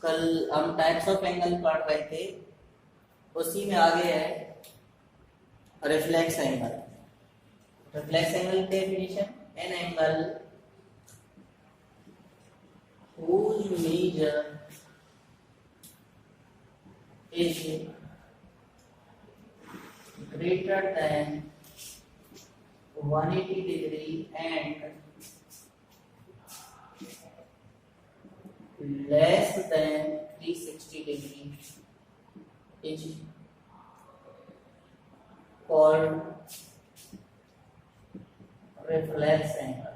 कल हम types of angle पढ़ रहे थे, उसी में आगे है रिफ्लेक्स एंगल। रिफ्लेक्स एंगल की definition, an angle whose measure is greater than 180 degree and less than 360 degree is called reflex angle।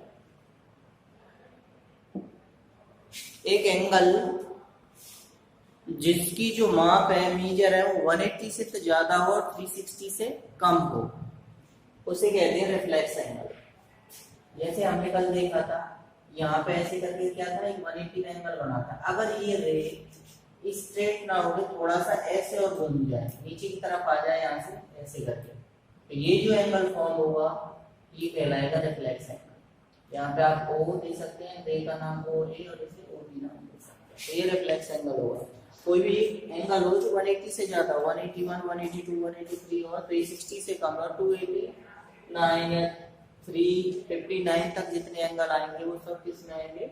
एक एंगल जिसकी जो माप है, मीजर है, वो 180 से तो ज्यादा हो और 360 से कम हो, उसे कहते हैं रिफ्लेक्स एंगल। जैसे हमने कल देखा था, यहाँ पे ऐसे करके क्या था, एक 180 का एंगल बना था। अगर ये रे स्ट्रेट ना हो, थोड़ा सा ऐसे और घूम जाए, नीचे की तरफ आ जाए यहाँ से ऐसे करके, तो ये जो एंगल फॉर्म होगा ये कहलाएगा रिफ्लेक्स एंगल। यहाँ पे आप ओ दे सकते हैं, रे का नाम ओ रे और इसे ओ बी नाम दे सकते हैं, तो ये रिफ्लेक्स एंगल होगा। कोई भी एंगल हो जो 180 से ज्यादा, 181, 182, 183 और 360 से कम और 289, 359 तक जितने एंगल आएंगे वो सब किस में आएंगे,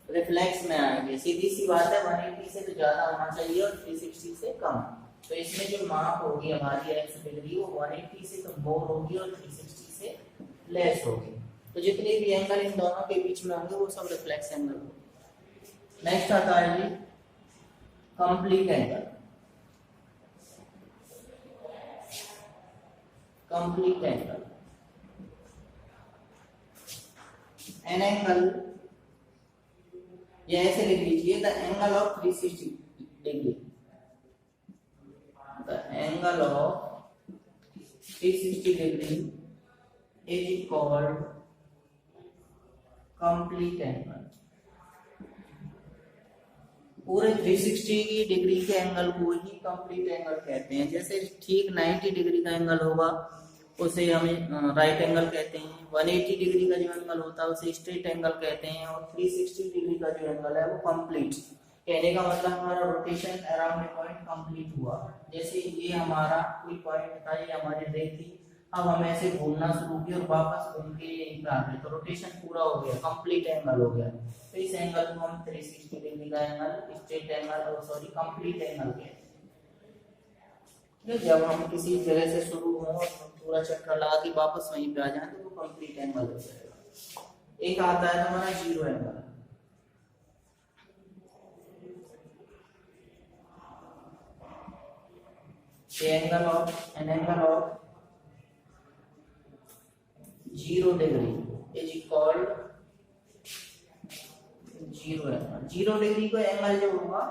रिफ्लेक्स में आएंगे। सीधी सी बात है, 180 से तो ज्यादा होना चाहिए और 360 से कम। तो इसमें जो माप होगी हमारी एक्स डिग्री वो 180 से तो मोर होगी और 360 से लेस होगी। तो जितने भी एंगल इन दोनों के बीच में होंगे वो सब रिफ्लेक्स एंगल होंगे। नेक्स्ट आता है जी complete angle. Complete angle, an angle, ये ऐसे लिख लीजिए, the angle of 360 degree, the angle of 360 degree is called complete angle. पूरे 360 डिग्री के एंगल को ही कंप्लीट एंगल कहते हैं। जैसे ठीक 90 डिग्री का एंगल होगा उसे हमें राइट एंगल कहते हैं, 180 डिग्री का जो एंगल होता है उसे स्ट्रेट एंगल कहते हैं, और 360 डिग्री का जो एंगल है वो कंप्लीट। कहने का मतलब हमारा rotation around a point complete हुआ। जैसे ये हमारा कोई पॉइंट था, ये हमारी रे थी, अब हम ऐसे घूमना शुरू किया और वापस घूम के यहीं पे आ गए, तो रोटेशन पूरा हो गया, कंप्लीट एंगल हो गया। तो इस एंगल को हम 360 डिग्री का एंगल, स्ट्रेट एंगल और सॉरी कंप्लीट एंगल कहते हैं। जब हम किसी जगह से शुरू हो और पूरा चक्कर लगा के वापस वहीं पे आ जाए तो वो कंप्लीट एंगल हो जाएगा। एक आता है हमारा zero angle. Angle of an angle of 0 degree is called zero angle. 0 degree का एंगल जो होगा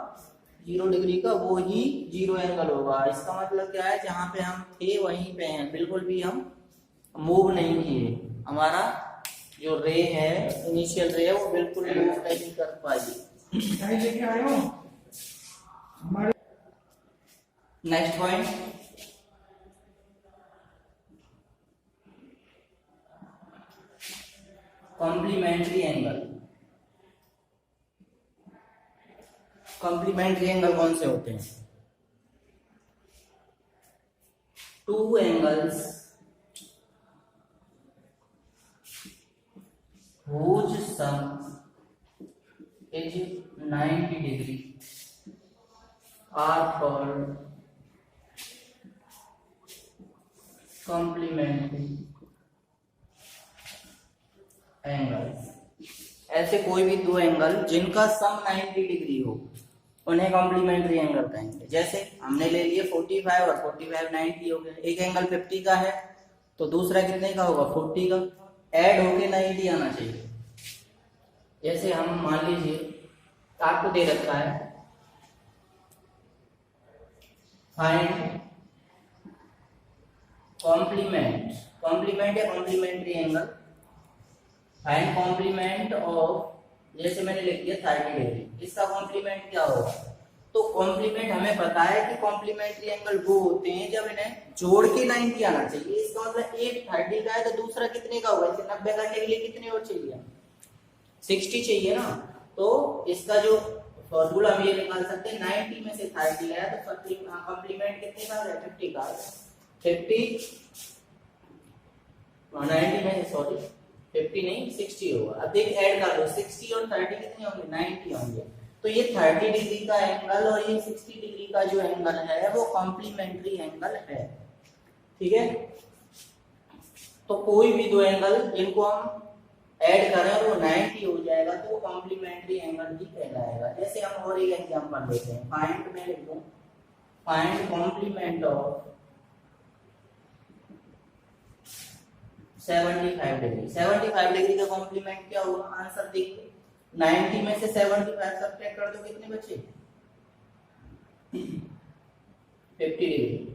0 डिग्री का, वो ही जीरो एंगल होगा। इसका मतलब क्या है, जहां पे हम थे वहीं पे हैं, बिल्कुल भी हम मूव नहीं किए। हमारा जो रे है, इनिशियल रे है, वो बिल्कुल मूव नहीं कर पाई। Next point, complementary angle. Complementary angle कौन से होते हैं? Two angles whose sum is 90 degree are called complementary angles. ऐसे कोई भी दो एंगल जिनका सम 90 डिग्री हो उन्हें कॉम्प्लीमेंट्री एंगल कहेंगे। जैसे हमने ले लिए 45 और 45 90 हो गया, एक एंगल 50 का है तो दूसरा कितने का होगा, 40 का, ऐड होके 90 आना चाहिए। जैसे हम मान लीजिए आपको दे रखा है फाइंड कॉम्प्लीमेंट, कॉम्प्लीमेंट या complementary angle, find complement of, जैसे मैंने लिख दिया 30 डिग्री, इसका कॉम्प्लीमेंट क्या होगा? तो कॉम्प्लीमेंट हमें पता है कि कॉम्प्लीमेंट्री एंगल वो होते हैं जब इन्हें जोड़ के 90 आना चाहिए। इसका मतलब एक 30 का है तो दूसरा कितने का होगा, इसे 90 करने के लिए कितने और चाहिए, 60 चाहिए ना। तो इसका जो फॉर्मूला हम ये निकाल सकते हैं 90 में से 30 गया तो कॉम्प्लीमेंट कितने का है 50 का 50 90 में सॉरी 50 नहीं 60 होगा। अब देख ऐड कर लो 60 और 30 कितने होंगे 90 होंगे। तो ये 30 डिग्री का एंगल और ये 60 डिग्री का जो एंगल है वो कॉम्प्लीमेंट्री एंगल है। ठीक है, तो कोई भी दो एंगल जिनको हम ऐड करें और वो 90 हो जाएगा तो वो कॉम्प्लीमेंट्री एंगल ही कहलाएगा। जैसे हम और एक एग्जांपल लेते हैं, फाइंड में लिख दूं find complement of 75 degree. 75 degree का कॉम्प्लीमेंट क्या होगा, आंसर देखिए 90 में से 75 सब्ट्रैक्ट कर दो कितने बचे 50 डिग्री।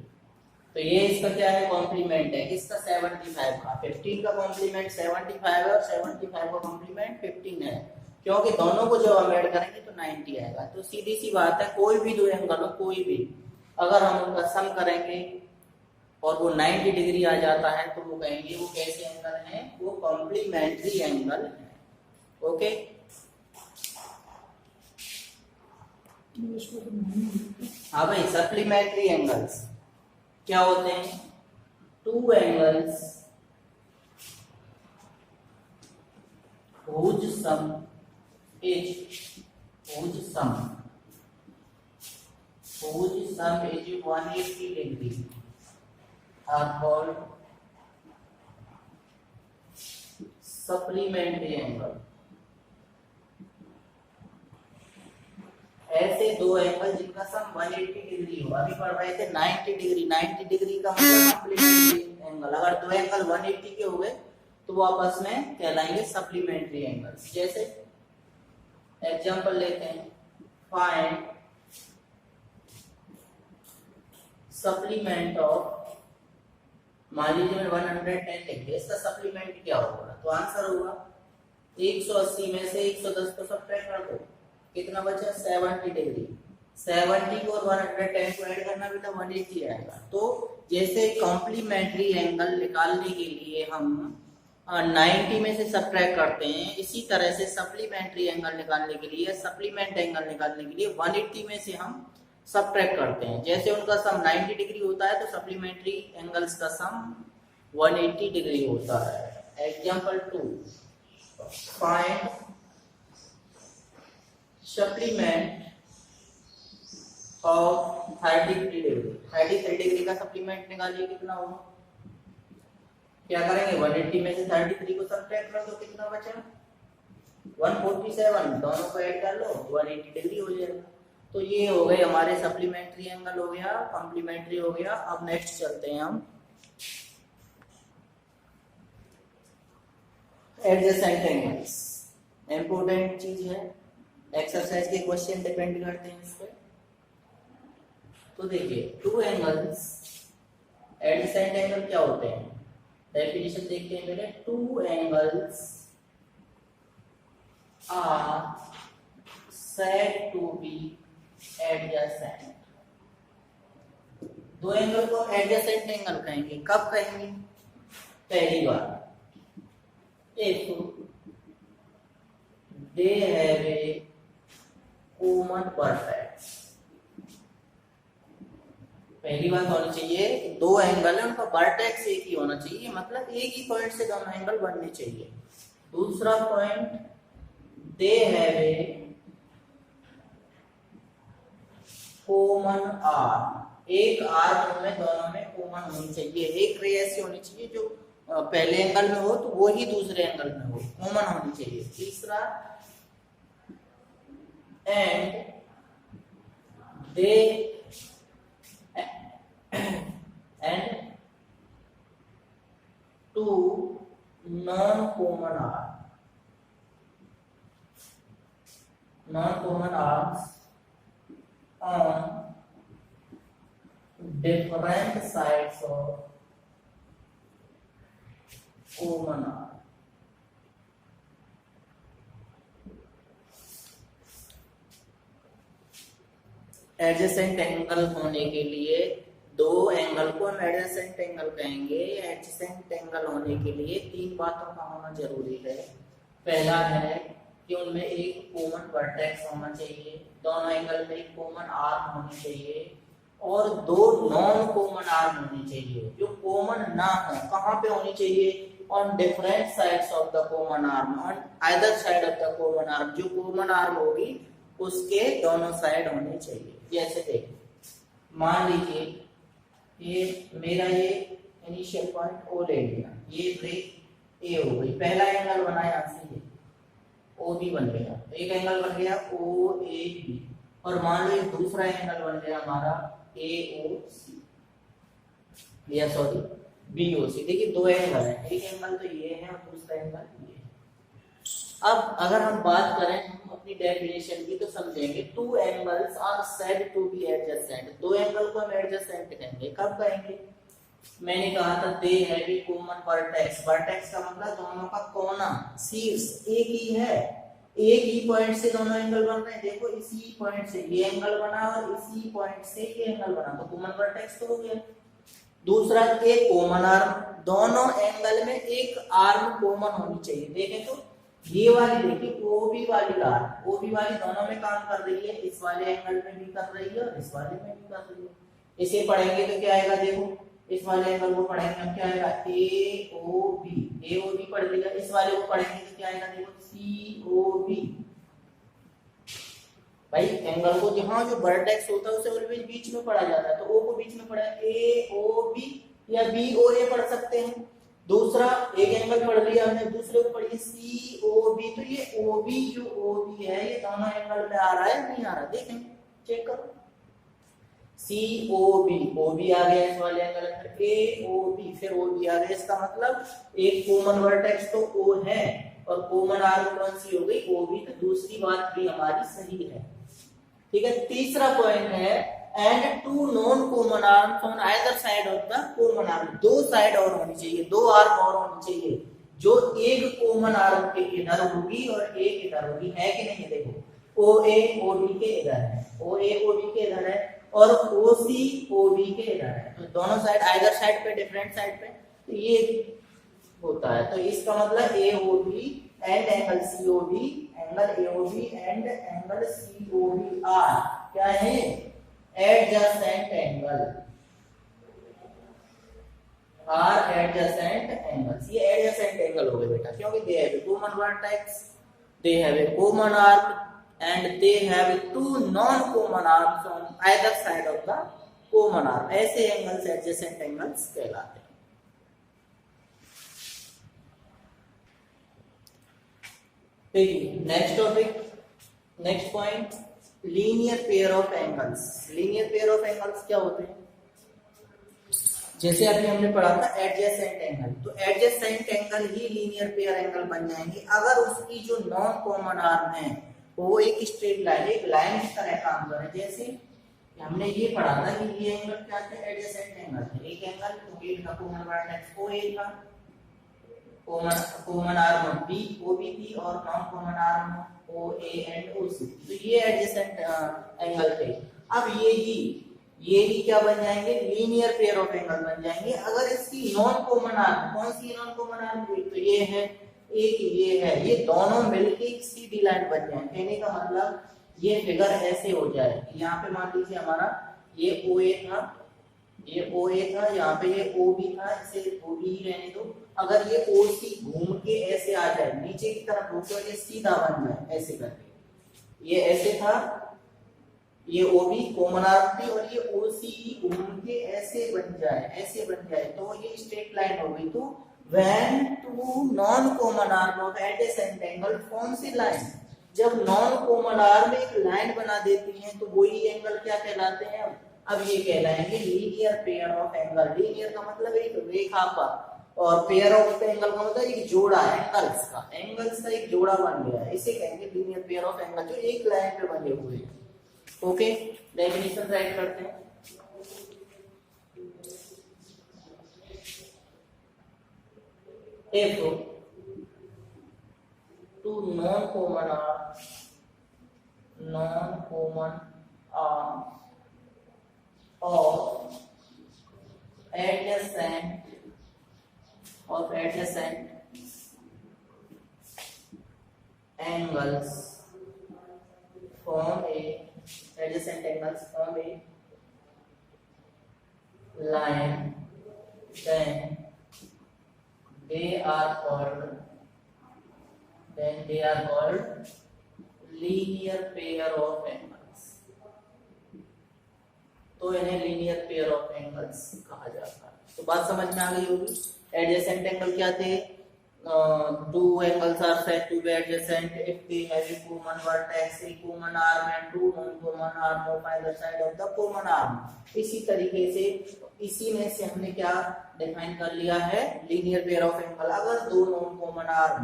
तो ये इसका क्या है कॉम्प्लीमेंट है किसका 75 का। 15 का कॉम्प्लीमेंट 75 है और 75 का कॉम्प्लीमेंट 15 है, क्योंकि दोनों को जब हम ऐड करेंगे तो 90 आएगा। तो सीधी सी बात है कोई भी दो एंगल हो कोई भी अगर हम उनका सम करेंगे और वो 90 डिग्री आ जाता है तो वो कहेंगे वो कैसे एंगल है, वो कॉम्प्लीमेंट्री एंगल है। ओके, हाँ भाई सप्लीमेंट्री एंगल्स क्या होते हैं, two angles whose sum is 180 degree are called supplementary angle। ऐसे दो एंगल जिनका सम 180 डिग्री हो, अभी पढ़ रहे थे 90 डिग्री। 90 डिग्री का मतलब सप्लीमेंट्री एंगल। अगर दो एंगल 180 के हो गए तो वो आपस में कहलाएंगे सप्लीमेंट्री एंगल्स। जैसे एग्जांपल लेते हैं, फाइंड सप्लीमेंट ऑफ, मान लीजिए मैं 110 लिख दिया, इसका सप्लीमेंट क्या होगा, तो आंसर होगा 180 में से 110 को सब्ट्रैक्ट कर दो कितना बचा 70 डिग्री। 70 को और 110 को ऐड करना भी तो 180 आएगा। तो जैसे कॉम्प्लीमेंट्री एंगल निकालने के लिए हम 90 में से सब्ट्रैक्ट करते हैं, इसी तरह से सप्लीमेंट्री एंगल निकालने के लिए सप्लीमेंट एंगल निकालने के लिए 180 में से हम सब्ट्रैक्ट करते हैं। जैसे उनका सम 90 डिग्री होता है तो सप्लीमेंट्री एंगल्स का सम 180 डिग्री होता है। Example 2, find supplement of 33 degree. 33 degree का सप्लीमेंट निकालिए कितना होगा, क्या करेंगे 180 में से 33 को सब्ट्रैक्ट कर दो कितना बचा 147, दोनों को ऐड कर लो 180 डिग्री हो जाएगा। तो ये हो गए हमारे सप्लीमेंट्री एंगल हो गया, कॉम्प्लीमेंट्री हो गया। अब नेक्स्ट चलते हैं हम एडजेसेंट एंगल्स। इंपोर्टेंट चीज है, एक्सरसाइज के क्वेश्चन डिपेंड करते हैं इस पे। तो देखिए टू एंगल्स एडजेसेंट एंगल क्या होते हैं, डेफिनेशन देखते हैं मेरे। Two angles are said to be adjacent। दो एंगल को एडजेसेंट एंगल कहेंगे, कब कहेंगे, पहली बार if they have a common vertex। पहली बात होनी चाहिए कि दो एंगल है उनका वर्टेक्स एक ही होना चाहिए, मतलब एक ही पॉइंट से दोनों एंगल बनने चाहिए। दूसरा point they have a common arm, एक आर में दोनों में कॉमन होनी चाहिए, एक रे ऐसी होनी चाहिए जो पहले एंगल में हो तो वो ही दूसरे एंगल में हो, कॉमन होनी चाहिए। तीसरा and they and two non-common arms on different sides of common arm। Adjacent angle होने के लिए दो एंगल को हम एडजेसेंट एंगल कहेंगे। एडजेसेंट एंगल होने के लिए तीन बातों का होना जरूरी है। पहला है कि उनमें एक कॉमन वर्टेक्स होना चाहिए, दोनों एंगल में एक कॉमन आर्म होनी चाहिए और दो नॉन कॉमन आर्म होनी चाहिए। जो कॉमन ना हो कहाँ पे होनी चाहिए? On different sides of the common arm, on either side of the common arm. जो कॉमन आर्म होगी उसके दोनों साइड होने चाहिए। जैसे देखिए, मान लीजिए ये मेरा ये इनिशियल पॉइंट ओ ले लिया, ये ब्रेक ए हो गई, पहला एंगल बना यहाँ से ये ओ बी बन गया, एक एंगल बन गया ओ ए बी, और मान लीजिए दूसरा एंगल बन गया हमारा ए ओ सी, या सॉरी बी ओ सी। देखिए दो एंगल है, एक एंगल तो ये है और दूसरा एंगल ये है। अब अगर हम बात करें हम अपनी डेफिनेशन की तो समझेंगे, two angles are said to be adjacent. दो एंगल को हम एडजेसेंट कहेंगे, कब कहेंगे? मैंने कहा था they have a common vertex. Vertex का मतलब दोनों का कोना, शीर्ष एक ही है, एक ही पॉइंट से दोनों एंगल बन रहे हैं। देखो इसी पॉइंट से ये एंगल बना और इसी पॉइंट से ये एंगल बना, तो कॉमन वर्टेक्स तो हो गया। दूसरा एक कॉमन आर्म, दोनों एंगल में एक आर्म कॉमन होनी चाहिए। देखें तो ये वाली देखिए ओबी वाली आर्म, ओबी वाली दोनों में काम कर रही है, इस वाले एंगल में भी कर रही है और इस वाले में भी कर रही है। इसे पढ़ेंगे तो क्या आएगा? देखो इस वाले एंगल को पढ़ेंगे हम, क्या आएगा? ए ओ बी पढ़ लिया। इस वाले को पढ़ेंगे तो क्या आएगा? देखो सी ओ बी। भाई एंगल को जहां जो वर्टेक्स होता है उसे ऑलवेज बीच में पढ़ा जाता है, तो ओ को बीच में पढ़ा है, ए ओ बी या बी ओ ए पढ़ सकते हैं। दूसरा एक एंगल पढ़ लिया हमने, दूसरे को पढ़िए सी ओ बी। तो ये ओ बी जो ओ बी है ये दोनों एंगल में आ रहा है नहीं आ रहा? देखें चेक करो, सी ओ बी आ गया इस वाले एंगल में, ए ओ बी फिर ओ बी आ गया। इसका मतलब एक कॉमन वर्टेक्स तो ओ है और कॉमन आर्म कौन सी हो गई? O B. तो दूसरी बात भी हमारी सही है, ठीक है। तीसरा पॉइंट है and two non common arms on either side of the common arm. दो साइड और होनी चाहिए, दो आर्म और होनी चाहिए, जो एक कॉमन आर्म के इधर होगी और एक इधर होगी। है कि नहीं? देखो ओ ए ओ बी के इधर है, ओ ए ओ बी के इधर है और ओ सी ओ बी के इधर है, तो दोनों साइड आइदर साइड पे, डिफरेंट साइड पे, तो ये होता है। तो इसका मतलब A O B and angle C O B, angle A O B and angle C O B are क्या है? Adjacent angle, are adjacent angles. ये एडजेसेंट एंगल हो गए बेटा, क्योंकि they have a common vertex, they have a common arm and they have two non-common arms on either side of the common arm. ऐसे angles adjacent angles कहलाते हैं। Next topic, next point, linear pair of angles. Linear pair of angles क्या होते हैं? जैसे अभी हमने पढ़ा था एडजेसेंट एंगल, तो एडजेसेंट एंगल ही लीनियर पेयर एंगल बन जाएंगे अगर उसकी जो नॉन कॉमन आर्म है वो एक स्ट्रेट लाइन, एक लाइन की तरह काम करे। जैसे हमने ये पढ़ा था कि ये एंगल क्या थे? एडजेसेंट एंगल थे। एक एंगल का कॉमन वर्टेक्स ओ ए था, common arm B O B थी और non common arm O A and O C, तो ये एडजेसेंट एंगल थे। अब ये ही क्या बन जाएंगे? लीनियर पेयर ऑफ एंगल बन जाएंगे अगर इसकी नॉन कॉमन आर्म, कौन सी नॉन कॉमन आर्म? तो ये है, एक ये है, ये दोनों मिलके एक सीधी लाइन बन जाए। कहने का मतलब ये फिगर ऐसे हो जाए, यहाँ पे मान लीजिए हमारा ये ओ ए था, ये ओ ए था, यहाँ पे ये ओ बी था, इसे ओ बी ही रहने दो। अगर ये ओ सी घूम के ऐसे आ जाए नीचे की तरफ होके और ये सीधा बन जाए ऐसे करके, ये ऐसे था, ये ओ बी कॉमन आर्म थी और ये ओ सी घूम के ऐसे बन जाए, ऐसे बन जाए, तो ये स्ट्रेट लाइन हो गई। तो when two non-common arm of adjacent angle forms a line, जब नॉन कॉमन आर्म एक लाइन बना देती हैं तो वही एंगल क्या कहलाते हैं? अब ये कहलाएंगे linear pair of angle. Linear का मतलब एक रेखा पर और पेयर ऑफ एंगल का मतलब एक जोड़ा, एंगल्स का एक जोड़ा बन गया है, इसे कहेंगे लीनियर पेयर ऑफ एंगल, जो एक लाइन पे बने हुए हैं। ओके, डेफिनेशन राइट करते हैं। If two non-common arms of adjacent angles form a adjacent angles from a line, then they are called linear pair of angles. तो इन्हें लीनियर पेयर ऑफ एंगल्स कहा जाता है। तो बात समझ में आ गई होगी। एडजेसेंट एंगल क्या थे? Two angles are said to be adjacent if they have a common vertex, a common arm and two non-common arm of either side of the common arm। इसी तरीके से इसी में से हमने क्या डिफाइन कर लिया है? Linear pair of angle. अगर दो non common arm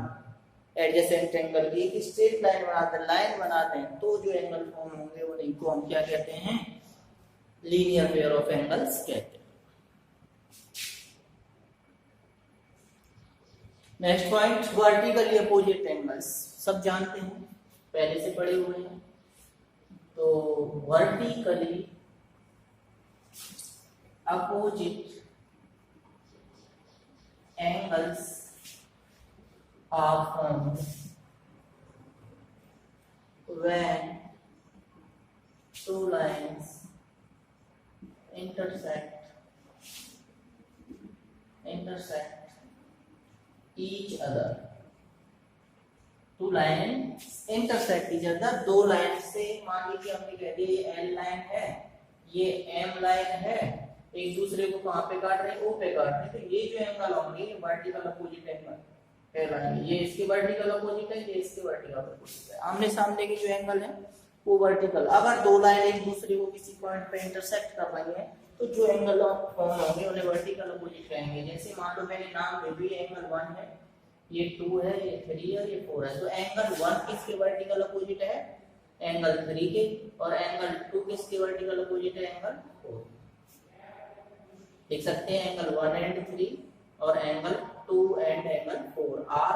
adjacent angle की एक स्ट्रेट लाइन बनाते हैं तो जो एंगल फॉर्म होंगे उन्हीं को हम क्या कहते हैं? लीनियर पेयर ऑफ एंगल्स कहते हैं। Next point, vertically opposite angles. सब जानते हैं, पहले से पढ़े हुए हैं। तो vertically opposite angles are formed when two lines intersect each other। Two line intersect each other, दो लाइन से मान लीजिए हमने कह दिया ये एल लाइन है, ये एम लाइन है, एक दूसरे को कहाँ पे काट रहे हैं? ओ पे काट रहे हैं। तो ये जो एंगल होंगे ये वर्टिकल अपोजिट एंगल कहलाएंगे। ये इसके वर्टिकल अपोजिट है, ये इसके वर्टिकल अपोजिट है। आमने सामने के जो एंगल है वो वर्टिकल। अगर दो लाइन एक दूसरे को किसी पॉइंट पे इंटरसेक्ट कर रही है तो जो एंगल फॉर्म होंगे उन्हें वर्टिकल अपोजिट कहेंगे। जैसे मान लो मैंने नाम दे दिया एंगल 1 है, ये 2 है, ये 3 है, ये 4 है। तो एंगल 1 किसके वर्टिकल अपोजिट है? एंगल 3 के। और एंगल 2 किसके वर्टिकल अपोजिट है? एंगल 4। देख सकते हैं एंगल 1 एंड 3 और एंगल 2 एंड एंगल 4 आर